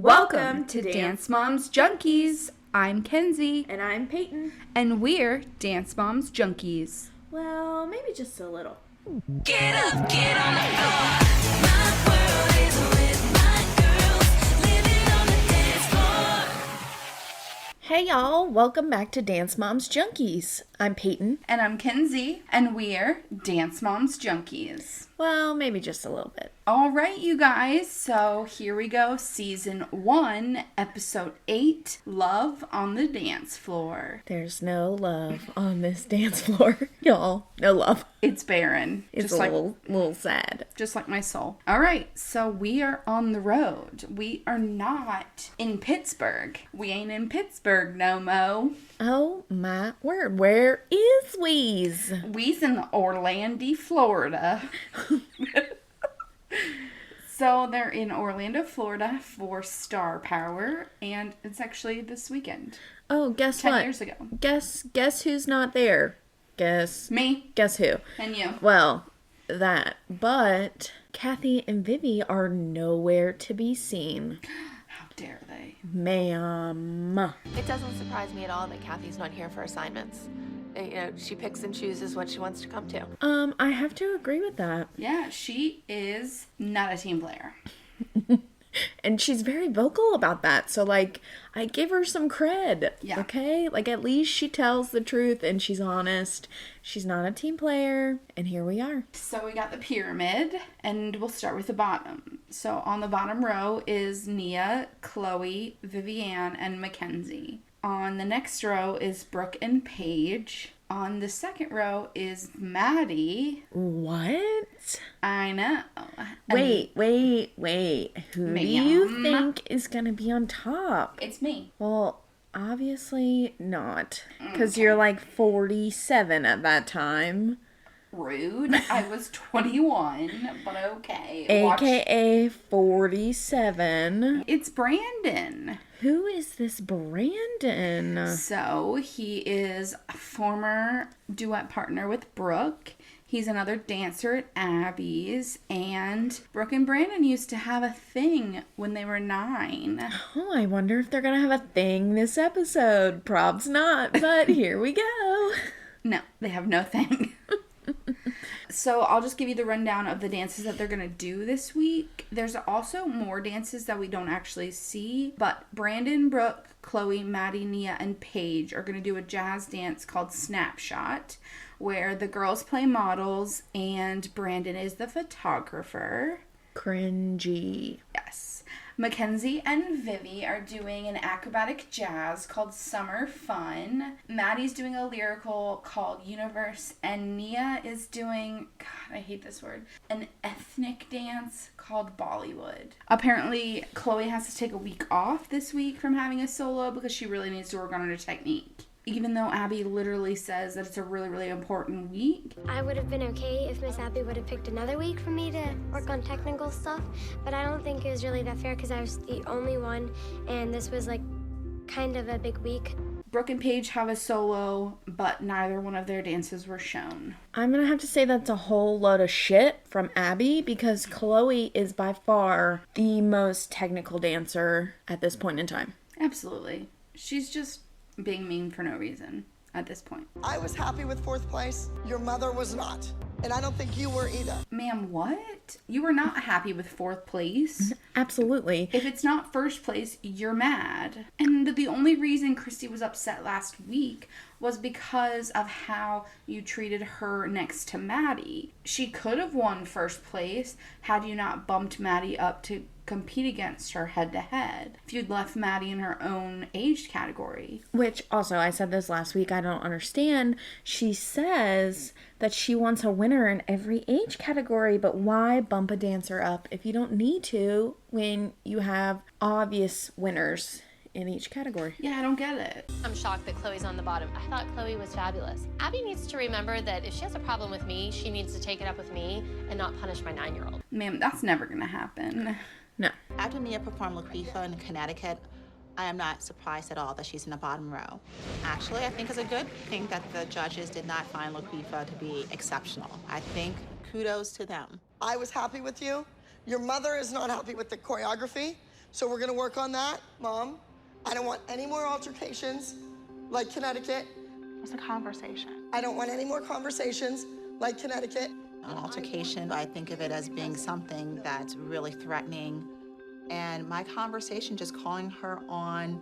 Welcome to Dance Moms Junkies. I'm Kenzie. And I'm Peyton. And we're Dance Moms Junkies. Well, maybe just a little. Get up, get on the floor. My world is with my girls. Living on the dance floor. Hey y'all, welcome back to Dance Moms Junkies. I'm Peyton. And I'm Kenzie. And we're Dance Moms Junkies. Well, maybe just a little bit. All right, you guys. So here we go. Season 1, Episode 8, Love on the Dance Floor. There's no love on this dance floor, y'all. No love. It's barren. It's just a little sad. Just like my soul. All right, so we are on the road. We are not in Pittsburgh. We ain't in Pittsburgh no mo. Oh my word, where is Weeze? We's in Orlando, Florida. So they're in Orlando, Florida for Star Power, and it's actually this weekend. Oh, guess 10 what? years ago. Guess who's not there? Guess Me. Guess who? And you. Well, that. But Kathy and Vivi are nowhere to be seen. How dare they? Ma'am. It doesn't surprise me at all that Kathy's not here for assignments. You know, she picks and chooses what she wants to come to. I have to agree with that. Yeah, she is not a team player. And she's very vocal about that. So, like, I give her some cred. Yeah. Okay? Like, at least she tells the truth and she's honest. She's not a team player. And here we are. So we got the pyramid, and we'll start with the bottom. So on the bottom row is Nia, Chloe, Vivian, and Mackenzie. On the next row is Brooke and Paige. On the second row is Maddie. What? I know. Wait. Who do you think is going to be on top? It's me. Well, obviously not. Because you're like 47 at that time. Rude. I was 21, but okay. AKA 47. It's Brandon. Who is this Brandon? So he is a former duet partner with Brooke. He's another dancer at Abby's, and Brooke and Brandon used to have a thing when they were 9. Oh, I wonder if they're going to have a thing this episode. Probs not, but here we go. No, they have no thing. So I'll just give you the rundown of the dances that they're going to do this week. There's also more dances that we don't actually see, but Brandon, Brooke, Chloe, Maddie, Nia, and Paige are going to do a jazz dance called Snapshot, where the girls play models and Brandon is the photographer. Cringy. Yes. Mackenzie and Vivi are doing an acrobatic jazz called Summer Fun. Maddie's doing a lyrical called Universe. And Nia is doing, God, I hate this word, an ethnic dance called Bollywood. Apparently, Chloe has to take a week off this week from having a solo because she really needs to work on her technique. Even though Abby literally says that it's a really, really important week. I would have been okay if Miss Abby would have picked another week for me to work on technical stuff, but I don't think it was really that fair because I was the only one, and this was like kind of a big week. Brooke and Paige have a solo, but neither one of their dances were shown. I'm going to have to say that's a whole load of shit from Abby because Chloe is by far the most technical dancer at this point in time. Absolutely. She's just being mean for no reason at this point. I was happy with 4th place. Your mother was not. And I don't think you were either. Ma'am, what? You were not happy with 4th place. Absolutely. If it's not 1st place, you're mad. And the only reason Christy was upset last week was because of how you treated her next to Maddie. She could have won 1st place had you not bumped Maddie up to compete against her head to head. If you'd left Maddie in her own age category. Which also, I said this last week, I don't understand. She says that she wants a winner in every age category, but why bump a dancer up if you don't need to when you have obvious winners in each category? Yeah, I don't get it. I'm shocked that Chloe's on the bottom. I thought Chloe was fabulous. Abby needs to remember that if she has a problem with me, she needs to take it up with me and not punish my 9-year-old. Ma'am, that's never gonna happen. No. After Nia performed Laquifa in Connecticut, I am not surprised at all that she's in the bottom row. Actually, I think it's a good thing that the judges did not find Laquifa to be exceptional. I think kudos to them. I was happy with you. Your mother is not happy with the choreography. So we're gonna work on that, Mom. I don't want any more altercations like Connecticut. It's a conversation. I don't want any more conversations like Connecticut. An altercation, I think of it as being something that's really threatening. And my conversation, just calling her on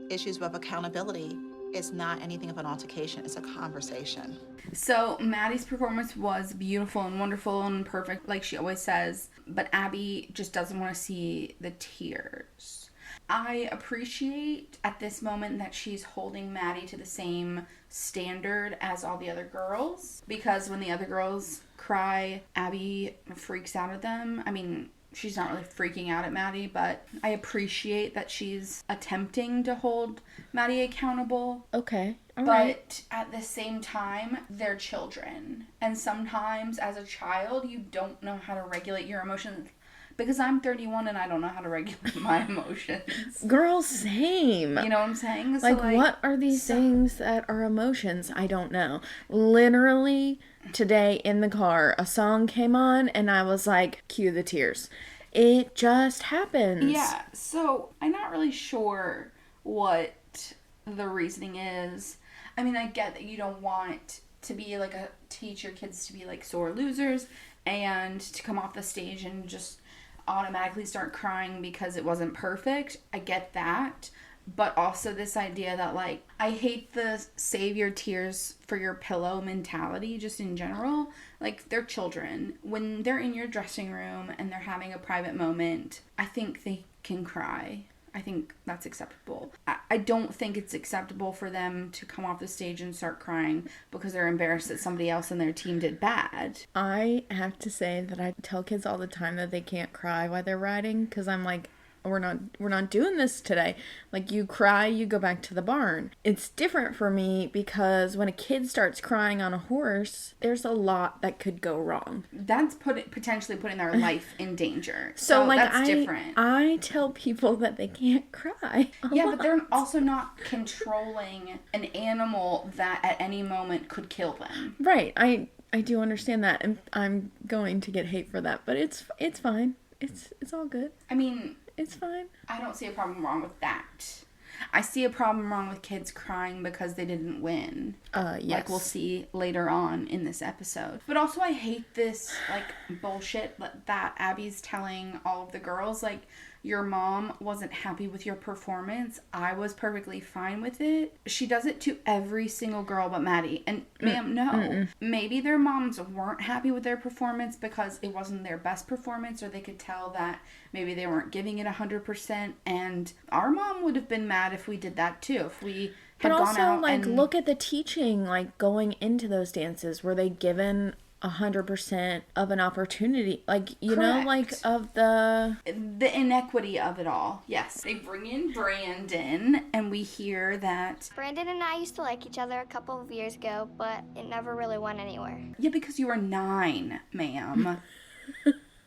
issues of accountability, is not anything of an altercation, it's a conversation. So Maddie's performance was beautiful and wonderful and perfect, like she always says, but Abby just doesn't want to see the tears. I appreciate at this moment that she's holding Maddie to the same standard as all the other girls, because when the other girls cry, Abby freaks out at them. I mean, she's not really freaking out at Maddie, but I appreciate that she's attempting to hold Maddie accountable. Okay. All But right. at the same time, they're children. And sometimes as a child, you don't know how to regulate your emotions. Because I'm 31 and I don't know how to regulate my emotions. Girl, same. You know what I'm saying? So, Like, what are these things that are emotions? I don't know. Literally, today in the car, a song came on and I was like, cue the tears. It just happens. Yeah, so I'm not really sure what the reasoning is. I mean, I get that you don't want to be like teach your kids to be like sore losers and to come off the stage and just automatically start crying because it wasn't perfect. I get that. But also this idea that, like, I hate the save your tears for your pillow mentality just in general. Like, they're children. When they're in your dressing room and they're having a private moment, I think they can cry. I think that's acceptable. I don't think it's acceptable for them to come off the stage and start crying because they're embarrassed that somebody else on their team did bad. I have to say that I tell kids all the time that they can't cry while they're riding because I'm like, we're not doing this today. Like, you cry, you go back to the barn. It's different for me because when a kid starts crying on a horse, there's a lot that could go wrong. That's potentially putting their life in danger. So like, that's different. I tell people that they can't cry. Yeah, but they're also not controlling an animal that at any moment could kill them. Right. I do understand that, and I'm going to get hate for that, but it's fine. It's all good. I mean, it's fine. I don't see a problem wrong with that. I see a problem wrong with kids crying because they didn't win. Yes. Like we'll see later on in this episode. But also I hate this, like, bullshit that Abby's telling all of the girls. Like, your mom wasn't happy with your performance. I was perfectly fine with it. She does it to every single girl but Maddie. And ma'am, no. Mm-mm. Maybe their moms weren't happy with their performance because it wasn't their best performance, or they could tell that maybe they weren't giving it 100%. And our mom would have been mad if we did that too. If we had But gone also, out like, and look at the teaching, like, going into those dances. Were they given 100% of an opportunity? Like, you know, like, Correct. of the inequity of it all. Yes. They bring in Brandon, and we hear that, Brandon and I used to like each other a couple of years ago, but it never really went anywhere. yeah, because you were 9, ma'am.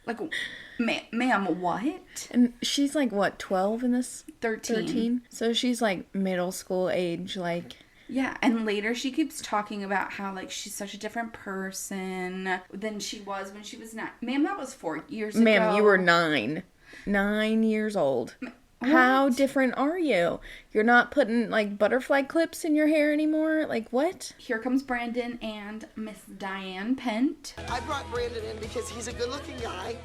Like, ma'am, what? and she's like, what, 12 in this? 13. So she's like middle school age, like. Yeah, and later she keeps talking about how, like, she's such a different person than she was when she was 9. Ma'am, that was 4 years ago. Ma'am, you were 9 years old. How different are you? You're not putting, like, butterfly clips in your hair anymore? Like, what? Here comes Brandon and Miss Diane Pent. I brought Brandon in because he's a good-looking guy.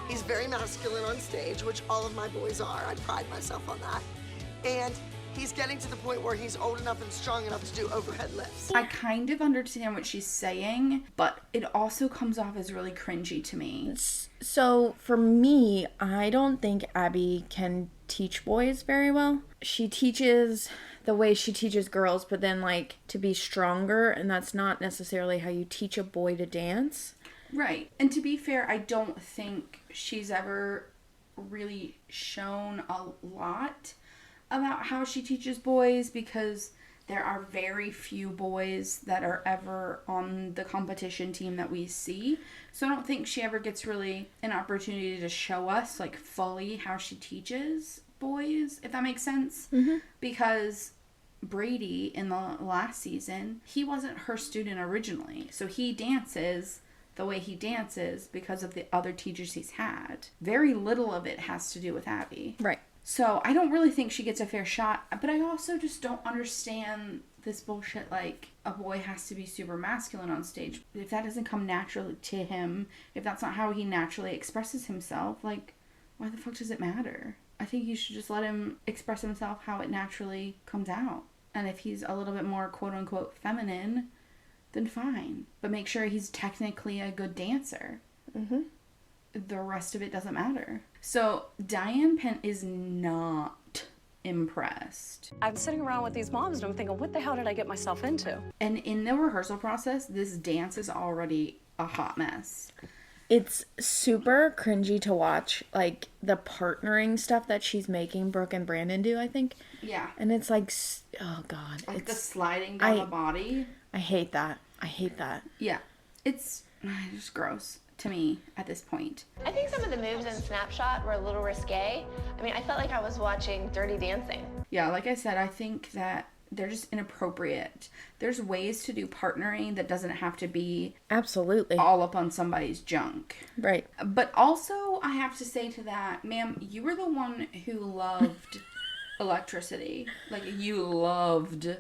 He's very masculine on stage, which all of my boys are. I pride myself on that. And he's getting to the point where he's old enough and strong enough to do overhead lifts. I kind of understand what she's saying, but it also comes off as really cringy to me. So, for me, I don't think Abby can teach boys very well. She teaches the way she teaches girls, but then, like, to be stronger, and that's not necessarily how you teach a boy to dance. Right. And to be fair, I don't think she's ever really shown a lot about how she teaches boys, because there are very few boys that are ever on the competition team that we see. So I don't think she ever gets really an opportunity to show us, like, fully how she teaches boys, if that makes sense. Mm-hmm. Because Brady, in the last season, he wasn't her student originally. So he dances the way he dances because of the other teachers he's had. Very little of it has to do with Abby. Right. So I don't really think she gets a fair shot, but I also just don't understand this bullshit like a boy has to be super masculine on stage. If that doesn't come naturally to him, if that's not how he naturally expresses himself, like, why the fuck does it matter? I think you should just let him express himself how it naturally comes out. And if he's a little bit more quote-unquote feminine, then fine. But make sure he's technically a good dancer. Mm-hmm. The rest of it doesn't matter. So Diane Penn is not impressed. I'm sitting around with these moms and I'm thinking, what the hell did I get myself into? And in the rehearsal process, this dance is already a hot mess. It's super cringy to watch, like, the partnering stuff that she's making Brooke and Brandon do, I think. Yeah. And it's like, oh God. Like it's the sliding down the body. I hate that. I hate that. Yeah. It's just gross to me at this point. I think some of the moves in Snapshot were a little risque. I mean, I felt like I was watching Dirty Dancing. Yeah, like I said, I think that they're just inappropriate. There's ways to do partnering that doesn't have to be absolutely all up on somebody's junk. Right. But also, I have to say to that, ma'am, you were the one who loved electricity. Like, you loved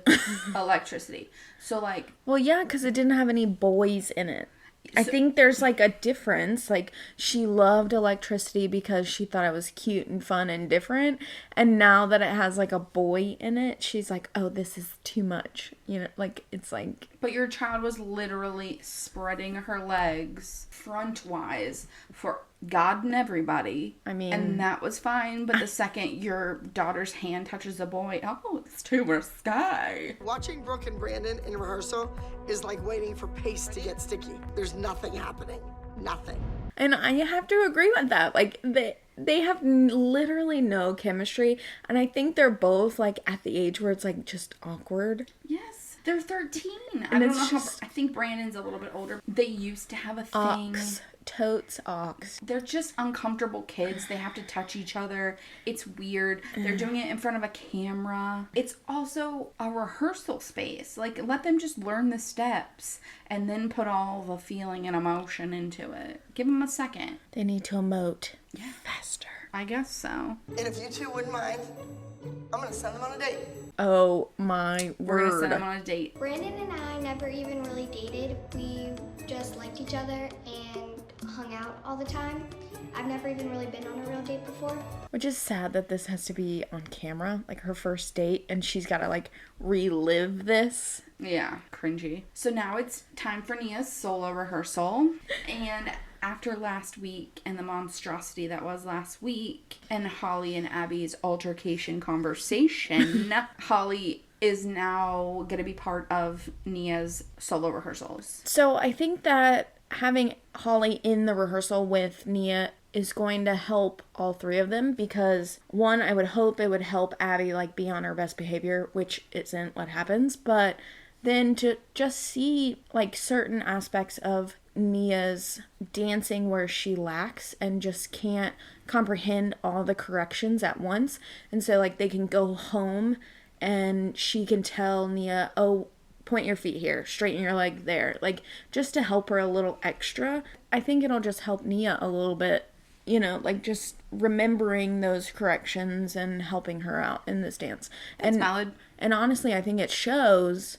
electricity. So, like... Well, yeah, because it didn't have any boys in it. I think there's, like, a difference. Like, she loved electricity because she thought it was cute and fun and different. And now that it has, like, a boy in it, she's like, oh, this is too much. You know, like, it's like... But your child was literally spreading her legs front-wise for God and everybody. I mean... And that was fine, but the second your daughter's hand touches a boy, oh, it's too risque. Watching Brooke and Brandon in rehearsal is like waiting for paste to get sticky. There's nothing happening. Nothing. And I have to agree with that. Like, they have literally no chemistry. And I think they're both, like, at the age where it's, like, just awkward. Yes. They're 13. And I don't it's know just... I think Brandon's a little bit older. They used to have a thing. Totes ox. They're just uncomfortable kids. They have to touch each other. It's weird. They're doing it in front of a camera. It's also a rehearsal space. Like, let them just learn the steps and then put all the feeling and emotion into it. Give them a second. They need to emote. Yeah. Faster. I guess so. And if you two wouldn't mind, I'm gonna send them on a date. Oh my word. We're gonna send them on a date. Brandon and I never even really dated. We just liked each other and hung out all the time. I've never even really been on a real date before. Which is sad that this has to be on camera, like her first date, and she's got to like relive this. Yeah, cringy. So now it's time for Nia's solo rehearsal. And after last week and the monstrosity that was last week and Holly and Abby's altercation conversation, Holly is now going to be part of Nia's solo rehearsals. So I think that having Holly in the rehearsal with Nia is going to help all three of them because, one, I would hope it would help Abby like be on her best behavior, which isn't what happens, but then to just see like certain aspects of Nia's dancing where she lacks and just can't comprehend all the corrections at once. And so like they can go home and she can tell Nia, oh, point your feet here, straighten your leg there, like just to help her a little extra. I think it'll just help Nia a little bit, you know, like just remembering those corrections and helping her out in this dance. That's valid. And honestly, I think it shows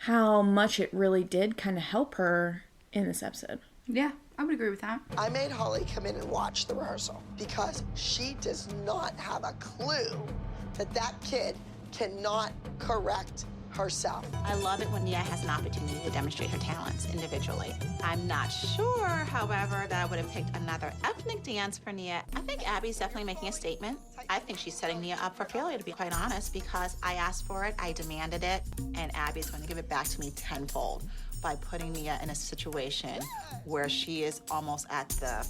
how much it really did kind of help her in this episode. Yeah, I would agree with that. I made Holly come in and watch the rehearsal because she does not have a clue that that kid cannot correct herself. I love it when Nia has an opportunity to demonstrate her talents individually. I'm not sure, however, that I would have picked another ethnic dance for Nia. I think Abby's definitely making a statement. I think she's setting Nia up for failure, to be quite honest, because I asked for it, I demanded it, and Abby's going to give it back to me tenfold by putting Nia in a situation where she is almost at the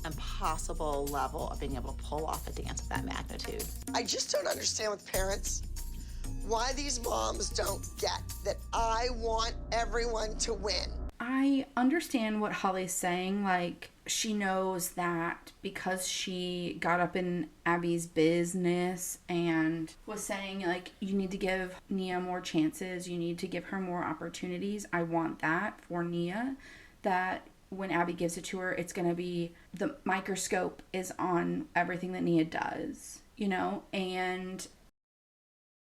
impossible level of being able to pull off a dance of that magnitude. I just don't understand with parents why these moms don't get that I want everyone to win. I understand what Holly's saying. Like, she knows that because she got up in Abby's business and was saying, like, you need to give Nia more chances. You need to give her more opportunities. I want that for Nia. That when Abby gives it to her, it's going to be, the microscope is on everything that Nia does. you know, and